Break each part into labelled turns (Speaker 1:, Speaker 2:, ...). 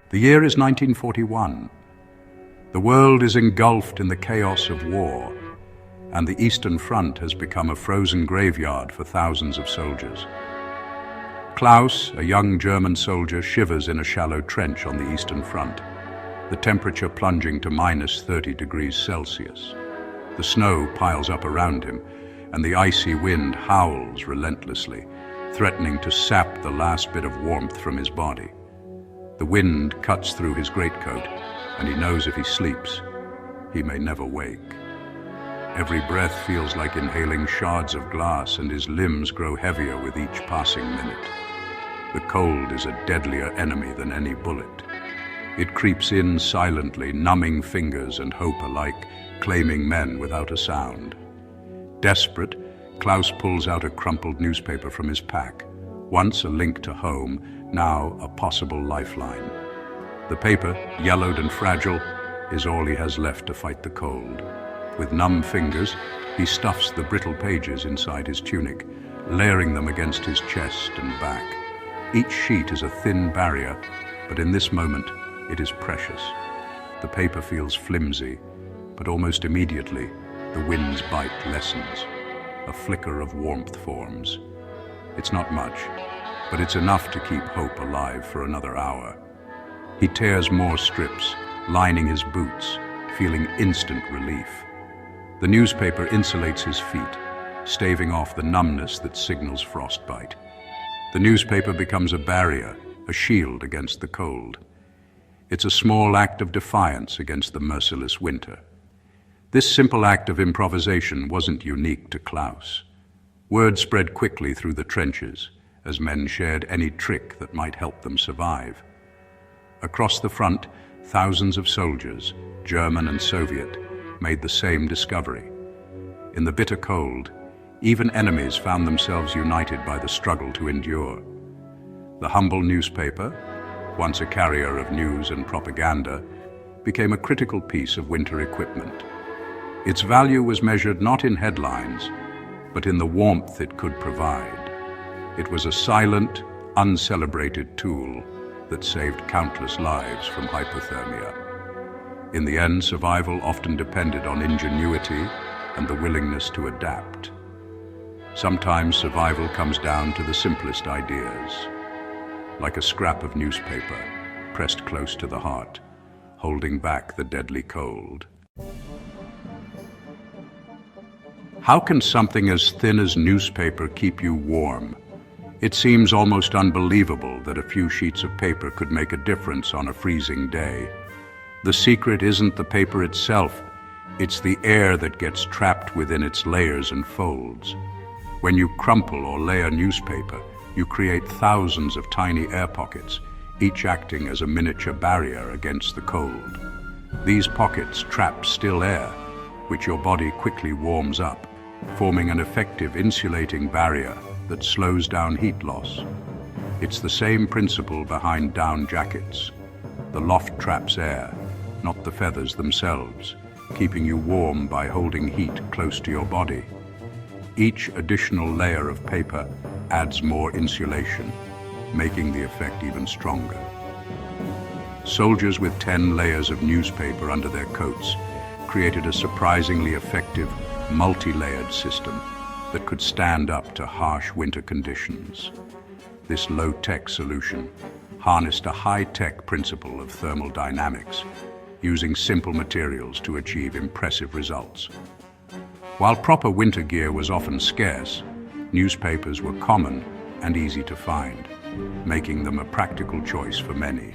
Speaker 1: The year is 1941. The world is engulfed in the chaos of war, and the Eastern Front has become a frozen graveyard for thousands of soldiers. Klaus, a young German soldier, shivers in a shallow trench on the Eastern Front, the temperature plunging to -30 degrees Celsius. The snow piles up around him, and the icy wind howls relentlessly, threatening to sap the last bit of warmth from his body. The wind cuts through his greatcoat, and he knows if he sleeps, he may never wake. Every breath feels like inhaling shards of glass, and his limbs grow heavier with each passing minute. The cold is a deadlier enemy than any bullet. It creeps in silently, numbing fingers and hope alike, claiming men without a sound. Desperate, Klaus pulls out a crumpled newspaper from his pack, once a link to home, now a possible lifeline. The paper, yellowed and fragile, is all he has left to fight the cold. With numb fingers, he stuffs the brittle pages inside his tunic, layering them against his chest and back. Each sheet is a thin barrier, but in this moment, it is precious. The paper feels flimsy, but almost immediately, the wind's bite lessens. A flicker of warmth forms. It's not much, but it's enough to keep hope alive for another hour. He tears more strips, lining his boots, feeling instant relief. The newspaper insulates his feet, staving off the numbness that signals frostbite. The newspaper becomes a barrier, a shield against the cold. It's a small act of defiance against the merciless winter. This simple act of improvisation wasn't unique to Klaus. Word spread quickly through the trenches as men shared any trick that might help them survive. Across the front, thousands of soldiers, German and Soviet, made the same discovery. In the bitter cold, even enemies found themselves united by the struggle to endure. The humble newspaper, once a carrier of news and propaganda, became a critical piece of winter equipment. Its value was measured not in headlines, but in the warmth it could provide. It was a silent, uncelebrated tool that saved countless lives from hypothermia. In the end, survival often depended on ingenuity and the willingness to adapt. Sometimes survival comes down to the simplest ideas, like a scrap of newspaper pressed close to the heart, holding back the deadly cold. How can something as thin as newspaper keep you warm? It seems almost unbelievable that a few sheets of paper could make a difference on a freezing day. The secret isn't the paper itself, it's the air that gets trapped within its layers and folds. When you crumple or lay a newspaper, you create thousands of tiny air pockets, each acting as a miniature barrier against the cold. These pockets trap still air, which your body quickly warms up, forming an effective insulating barrier that slows down heat loss. It's the same principle behind down jackets. The loft traps air, not the feathers themselves, keeping you warm by holding heat close to your body. Each additional layer of paper adds more insulation, making the effect even stronger. Soldiers with 10 layers of newspaper under their coats created a surprisingly effective, multi-layered system that could stand up to harsh winter conditions. This low-tech solution harnessed a high-tech principle of thermal dynamics, using simple materials to achieve impressive results. While proper winter gear was often scarce, newspapers were common and easy to find, making them a practical choice for many.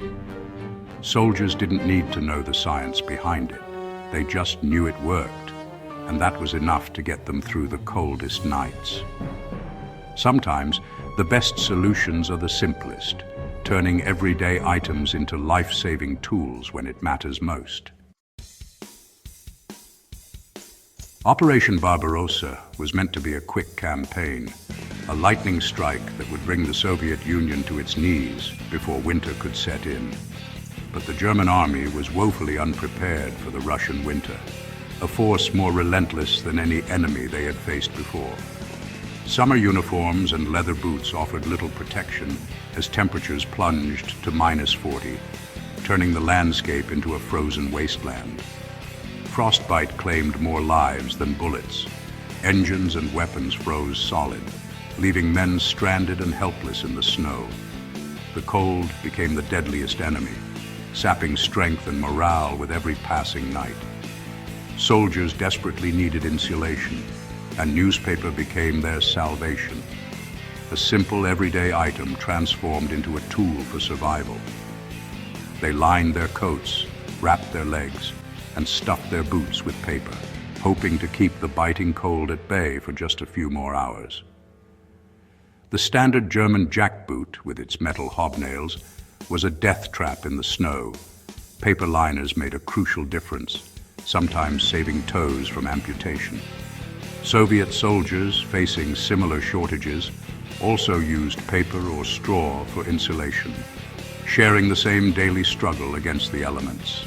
Speaker 1: Soldiers didn't need to know the science behind it. They just knew it worked, and that was enough to get them through the coldest nights. Sometimes, the best solutions are the simplest, turning everyday items into life-saving tools when it matters most. Operation Barbarossa was meant to be a quick campaign, a lightning strike that would bring the Soviet Union to its knees before winter could set in. But the German army was woefully unprepared for the Russian winter, a force more relentless than any enemy they had faced before. Summer uniforms and leather boots offered little protection as temperatures plunged to -40. turning the landscape into a frozen wasteland. Frostbite claimed more lives than bullets. Engines and weapons froze solid, leaving men stranded and helpless in the snow. The cold became the deadliest enemy, sapping strength and morale with every passing night. Soldiers desperately needed insulation, and newspaper became their salvation. A simple everyday item transformed into a tool for survival. They lined their coats, wrapped their legs, and stuffed their boots with paper, hoping to keep the biting cold at bay for just a few more hours. The standard German jackboot, with its metal hobnails, was a death trap in the snow. Paper liners made a crucial difference, sometimes saving toes from amputation. Soviet soldiers, facing similar shortages, also used paper or straw for insulation, sharing the same daily struggle against the elements.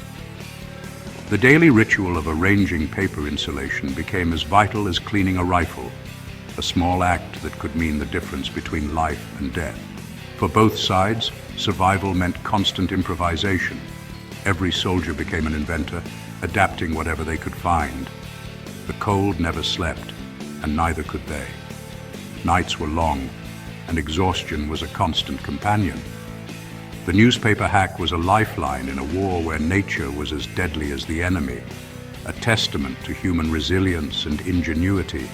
Speaker 1: The daily ritual of arranging paper insulation became as vital as cleaning a rifle, a small act that could mean the difference between life and death. For both sides, survival meant constant improvisation. Every soldier became an inventor, adapting whatever they could find. The cold never slept, and neither could they. Nights were long, and exhaustion was a constant companion. The newspaper hack was a lifeline in a war where nature was as deadly as the enemy, a testament to human resilience and ingenuity.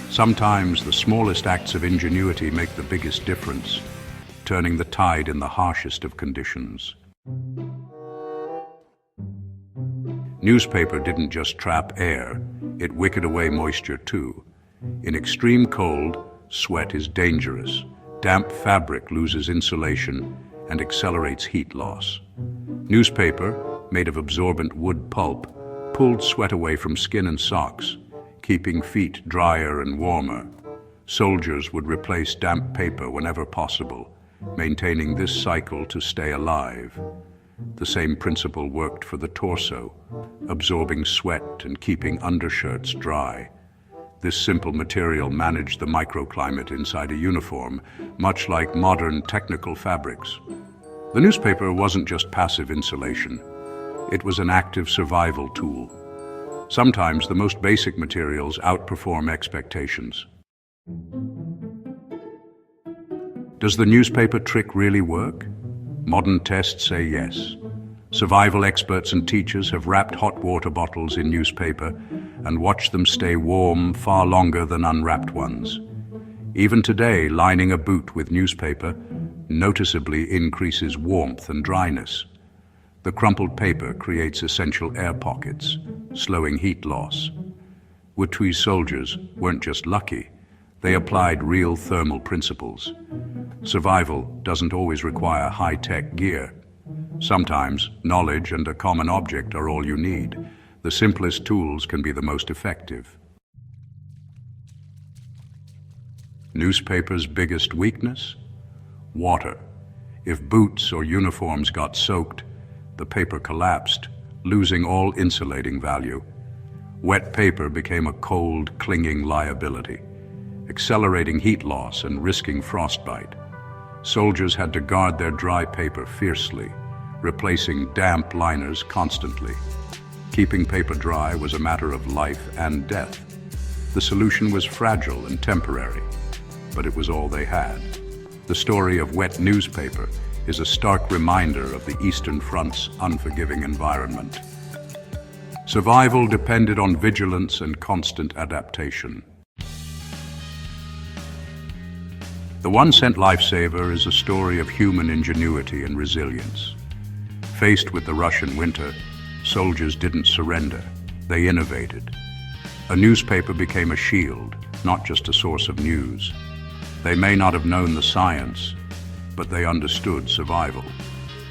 Speaker 1: Sometimes the smallest acts of ingenuity make the biggest difference, turning the tide in the harshest of conditions. Newspaper didn't just trap air, it wickered away moisture too. In extreme cold, sweat is dangerous. Damp fabric loses insulation and accelerates heat loss. Newspaper, made of absorbent wood pulp, pulled sweat away from skin and socks, keeping feet drier and warmer. Soldiers would replace damp paper whenever possible, maintaining this cycle to stay alive. The same principle worked for the torso, absorbing sweat and keeping undershirts dry. This simple material managed the microclimate inside a uniform, much like modern technical fabrics. The newspaper wasn't just passive insulation. It was an active survival tool. Sometimes the most basic materials outperform expectations. Does the newspaper trick really work? Modern tests say yes. Survival experts and teachers have wrapped hot water bottles in newspaper and watched them stay warm far longer than unwrapped ones. Even today, lining a boot with newspaper noticeably increases warmth and dryness. The crumpled paper creates essential air pockets, slowing heat loss. WWII soldiers weren't just lucky, they applied real thermal principles. Survival doesn't always require high-tech gear. Sometimes knowledge and a common object are all you need. The simplest tools can be the most effective. Newspaper's biggest weakness? Water. If boots or uniforms got soaked, the paper collapsed, losing all insulating value. Wet paper became a cold, clinging liability, accelerating heat loss and risking frostbite. Soldiers had to guard their dry paper fiercely, replacing damp liners constantly. Keeping paper dry was a matter of life and death. The solution was fragile and temporary, but it was all they had. The story of wet newspaper is a stark reminder of the Eastern Front's unforgiving environment. Survival depended on vigilance and constant adaptation. The 1-cent lifesaver is a story of human ingenuity and resilience. Faced with the Russian winter, soldiers didn't surrender. They innovated. A newspaper became a shield, not just a source of news. They may not have known the science, but they understood survival.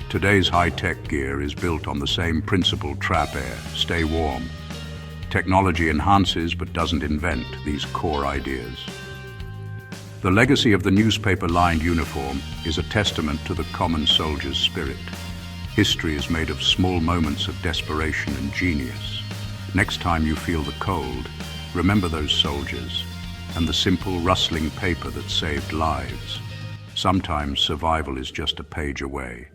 Speaker 1: Today's high-tech gear is built on the same principle: trap air, stay warm. Technology enhances but doesn't invent these core ideas. The legacy of the newspaper-lined uniform is a testament to the common soldier's spirit. History is made of small moments of desperation and genius. Next time you feel the cold, remember those soldiers and the simple rustling paper that saved lives. Sometimes survival is just a page away.